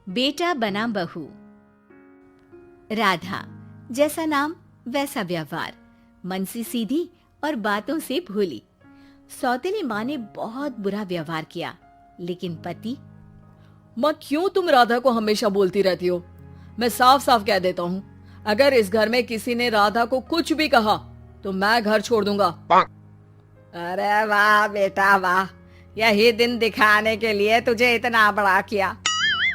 बेटा बना बहू। राधा, जैसा नाम वैसा व्यवहार, मन से सीधी और बातों से भोली। सौतेली माँ ने बहुत बुरा व्यवहार किया, लेकिन पति। माँ, क्यों तुम राधा को हमेशा बोलती रहती हो? मैं साफ साफ कह देता हूँ, अगर इस घर में किसी ने राधा को कुछ भी कहा तो मैं घर छोड़ दूंगा। अरे वाह बेटा वाह, यही दिन दिखाने के लिए तुझे इतना बड़ा किया।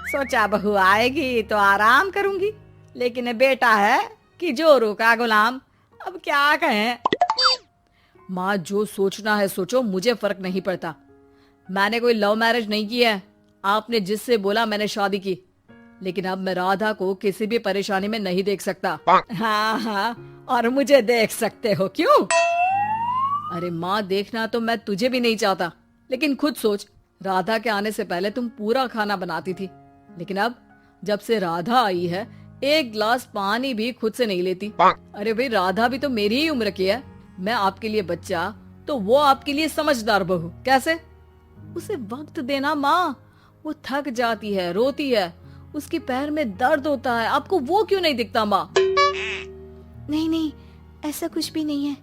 सोचा बहू आएगी तो आराम करूंगी, लेकिन बेटा है कि जोरू का गुलाम। अब क्या कहें। माँ, जो सोचना है सोचो, मुझे फर्क नहीं पड़ता। मैंने कोई लव मैरिज नहीं की है। आपने जिससे बोला मैंने शादी की, लेकिन अब मैं राधा को किसी भी परेशानी में नहीं देख सकता। हाँ हाँ, और मुझे देख सकते हो क्यों? अरे माँ, देखना तो मैं तुझे भी नहीं चाहता, लेकिन खुद सोच, राधा के आने से पहले तुम पूरा खाना बनाती थी, लेकिन अब जब से राधा आई है एक गिलास पानी भी खुद से नहीं लेती। अरे भाई, राधा भी तो मेरी ही उम्र की है। मैं आपके लिए बच्चा तो वो आपके लिए समझदार बहू। कैसे? उसे वक्त देना माँ, वो थक जाती है, रोती है, उसके पैर में दर्द होता है। आपको वो क्यों नहीं दिखता माँ? नहीं नहीं, ऐसा कुछ भी नहीं है।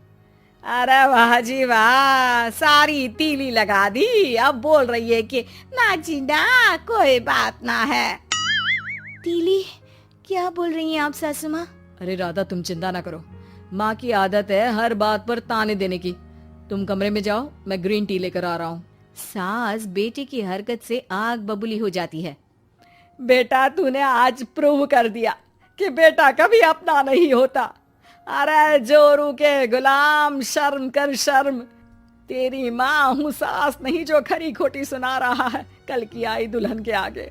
अरे वाह जी वाह, सारी तीली लगा दी। अब बोल रही है कि ना जी ना, कोई बात ना है। तीली? क्या बोल रही हैं आप सासू माँ? अरे राधा, तुम चिंता ना करो। माँ की आदत है हर बात पर ताने देने की। तुम कमरे में जाओ, मैं ग्रीन टी लेकर आ रहा हूँ। सास बेटे की हरकत से आग बबूली हो जाती है। बेटा, तूने आज प्रूव कर दिया कि बेटा कभी अपना नहीं होता। अरे जोरू के गुलाम, शर्म कर शर्म। तेरी माँ हूँ, सास नहीं जो खरी खोटी सुना रहा है कल की आई दुल्हन के आगे।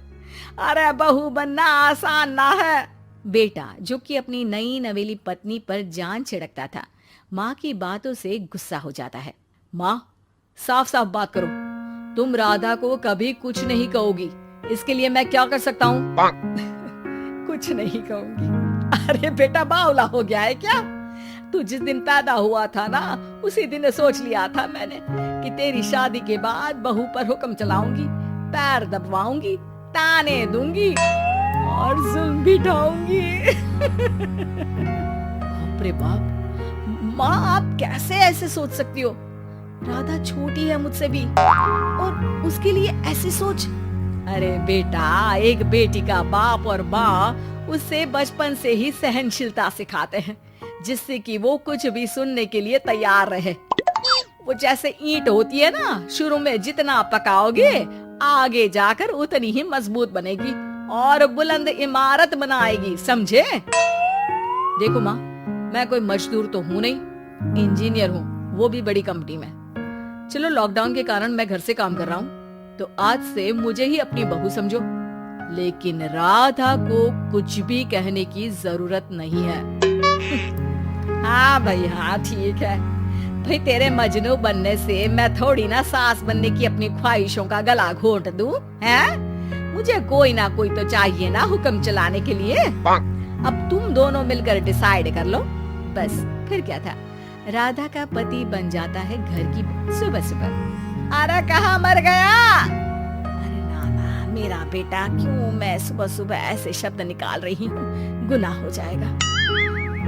अरे बहू बनना आसान ना है। बेटा, जो कि अपनी नई नवेली पत्नी पर जान छिड़कता था, माँ की बातों से गुस्सा हो जाता है। माँ, साफ साफ बात करो। तुम राधा को कभी कुछ नहीं कहोगी, इसके लिए मैं क्या कर सकता हूँ? कुछ नहीं कहूंगी? अरे बेटा, बावला हो गया है क्या? तू जिस दिन पैदा हुआ था ना, उसी दिन सोच लिया था मैंने कि तेरी शादी के बाद बहू पर हुक्म चलाऊंगी, पैर दबवाऊंगी, ताने दूंगी और जुल्म भी ढाऊंगी। बाप रे बाप, माँ, आप कैसे ऐसे सोच सकती हो? राधा छोटी है मुझसे भी, और उसके लिए ऐसी सोच। अरे बेटा, एक बेटी का बाप और माँ उससे बचपन से ही सहनशीलता सिखाते हैं, जिससे कि वो कुछ भी सुनने के लिए तैयार रहे। वो जैसे ईंट होती है ना, शुरू में जितना पकाओगे आगे जाकर उतनी ही मजबूत बनेगी और बुलंद इमारत बनाएगी, समझे? देखो माँ, मैं कोई मजदूर तो हूँ नहीं, इंजीनियर हूँ, वो भी बड़ी कंपनी में। चलो, लॉकडाउन के कारण मैं घर से काम कर रहा हूँ, तो आज से मुझे ही अपनी बहू समझो, लेकिन राधा को कुछ भी कहने की जरूरत नहीं है। हाँ भाई हाँ, ठीक है भाई। तेरे मजनू बनने से मैं थोड़ी ना सास बनने की अपनी ख्वाहिशों का गला घोंट दूं, हैं? मुझे कोई ना कोई तो चाहिए ना हुक्म चलाने के लिए। अब तुम दोनों मिलकर डिसाइड कर लो, बस। फिर क्या था, राधा का पति बन जाता है घर की सुबह सुबह। अरे कहाँ मर गया? अरे नाना, मेरा बेटा, क्यों मैं सुबह सुबह ऐसे शब्द निकाल रही हूँ? गुनाह हो जाएगा।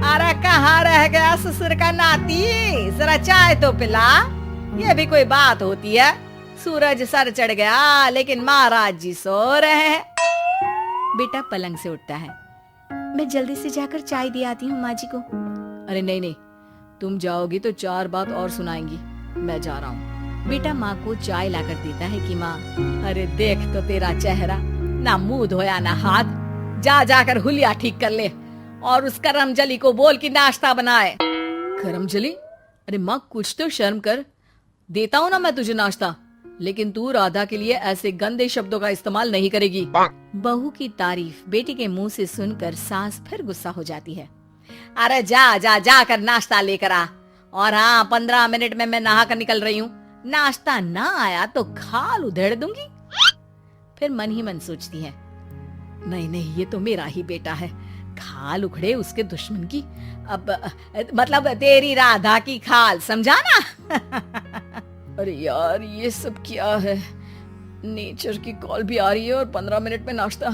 अरे कहाँ रह गया ससुर का नाती? जरा चाय तो पिला। ये भी कोई बात होती है? सूरज सर चढ़ गया, लेकिन महाराज जी सो रहे हैं। बेटा पलंग से उठता है। मैं जल्दी से जाकर चाय दे आती हूँ माँ जी को। अरे नहीं नहीं, तुम जाओगी तो 4 बात और सुनाएंगी। मैं जा रहा हूँ। बेटा माँ को चाय लाकर देता है कि माँ। अरे देख तो तेरा चेहरा, ना मुंह धोया ना हाथ। जा जाकर हुलिया ठीक कर ले और उस करमजली को बोल कि नाश्ता बनाए। करमजली? अरे माँ, कुछ तो शर्म कर। देता हूँ ना मैं तुझे नाश्ता, लेकिन तू राधा के लिए ऐसे गंदे शब्दों का इस्तेमाल नहीं करेगी। बहू की तारीफ बेटी के मुंह से सुनकर सास फिर गुस्सा हो जाती है। अरे जा जा जाकर नाश्ता लेकर आ। और हाँ, 15 मिनट में मैं नहा कर निकल रही हूँ। नाश्ता ना आया तो खाल उधेड़ दूंगी। फिर मन ही मन सोचती है, नहीं नहीं, ये तो मेरा ही बेटा है। खाल उखड़े उसके दुश्मन की। अब मतलब तेरी राधा की खाल, समझा ना? अरे यार, ये सब क्या है? नेचर की कॉल भी आ रही है और 15 मिनट में नाश्ता।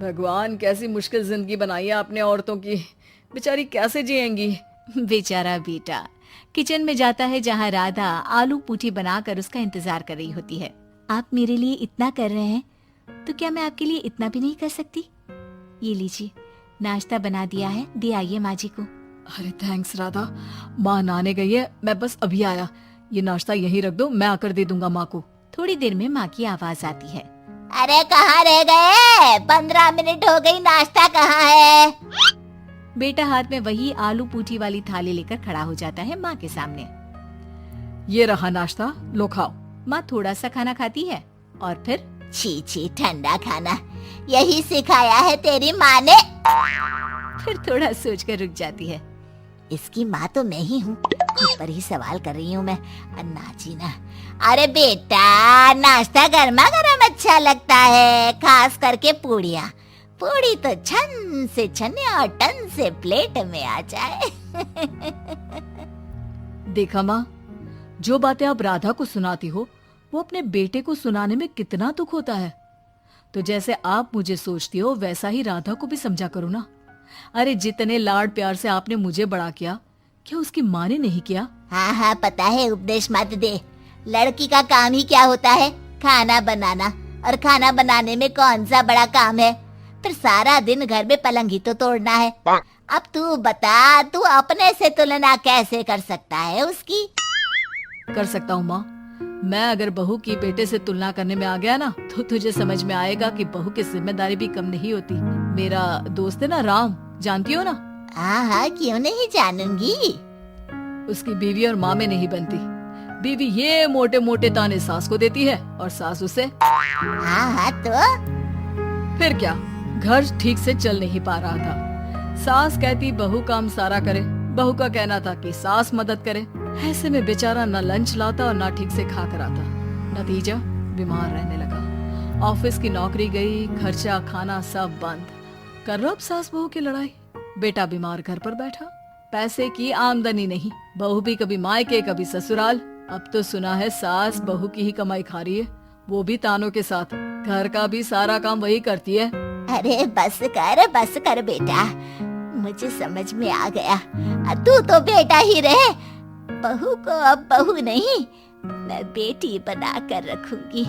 भगवान, कैसी मुश्किल जिंदगी बनाई है आपने औरतों की। बेचारी कैसे जिएंगी। बेचारा बेटा किचन में जाता है जहाँ राधा आलू पूठी बनाकर उसका इंतजार कर रही होती है। आप मेरे लिए इतना कर रहे हैं तो क्या मैं आपके लिए इतना भी नहीं कर सकती? ये लीजिए, नाश्ता बना दिया है, दे आइए माँ जी को। अरे थैंक्स राधा, माँ नहाने गई है, मैं बस अभी आया। ये नाश्ता यहीं रख दो, मैं आकर दे दूंगा माँ को। थोड़ी देर में माँ की आवाज आती है। अरे कहाँ रह गए? 15 मिनट हो गई, नाश्ता कहाँ है? बेटा हाथ में वही आलू पूठी वाली थाली लेकर खड़ा हो जाता है माँ के सामने। ये रहा नाश्ता, लो खाओ। माँ थोड़ा सा खाना खाती है और फिर छी छी, ठंडा खाना, यही सिखाया है तेरी माँ ने? फिर थोड़ा सोचकर रुक जाती है। इसकी माँ तो मैं ही हूँ, खुद पर ही सवाल कर रही हूँ मैं। अन्ना जी ना, अरे बेटा नाश्ता गर्मा गर्म अच्छा लगता है, खास करके पूड़ियाँ। पूड़ी तो छन से छने और टन से प्लेट में आ जाए। देखा माँ, जो बातें आप राधा को सुनाती हो वो अपने बेटे को सुनाने में कितना दुख होता है। तो जैसे आप मुझे सोचती हो वैसा ही राधा को भी समझा करो ना। अरे जितने लाड प्यार से आपने मुझे बड़ा किया, क्या उसकी माँ ने नहीं किया? हाँ हाँ पता है, उपदेश मत दे। लड़की का काम ही क्या होता है? खाना बनाना। और खाना बनाने में कौन सा बड़ा काम है? फिर सारा दिन घर में पलंग ही तो तोड़ना है। अब तू बता, तू अपने से तुलना कैसे कर सकता है उसकी? कर सकता हूँ माँ। मैं अगर बहू की बेटे से तुलना करने में आ गया ना, तो तुझे समझ में आएगा कि बहू की जिम्मेदारी भी कम नहीं होती। मेरा दोस्त है ना राम, जानती हो ना? हाँ हाँ क्यों नहीं जानूंगी। उसकी बीवी और माँ में नहीं बनती। बीवी ये मोटे मोटे ताने सास को देती है और सास उसे। हाँ हाँ तो फिर क्या, घर ठीक से चल नहीं पा रहा था। सास कहती बहू काम सारा करे, बहू का कहना था कि सास मदद करे। ऐसे में बेचारा न लंच लाता और न ठीक से खा कर आता। नतीजा, बीमार रहने लगा। ऑफिस की नौकरी गई, खर्चा खाना सब बंद। कर रहा अब सास बहू की लड़ाई। बेटा बीमार घर पर बैठा, पैसे की आमदनी नहीं। बहू भी कभी मायके कभी ससुराल। अब तो सुना है सास बहू की ही कमाई खा रही है, वो भी तानों के साथ। घर का भी सारा काम वही करती है। अरे बस कर बेटा, मुझे समझ में आ गया। तू तो बेटा ही रहे, बहू को अब बहू नहीं, मैं बेटी बना कर रखूंगी।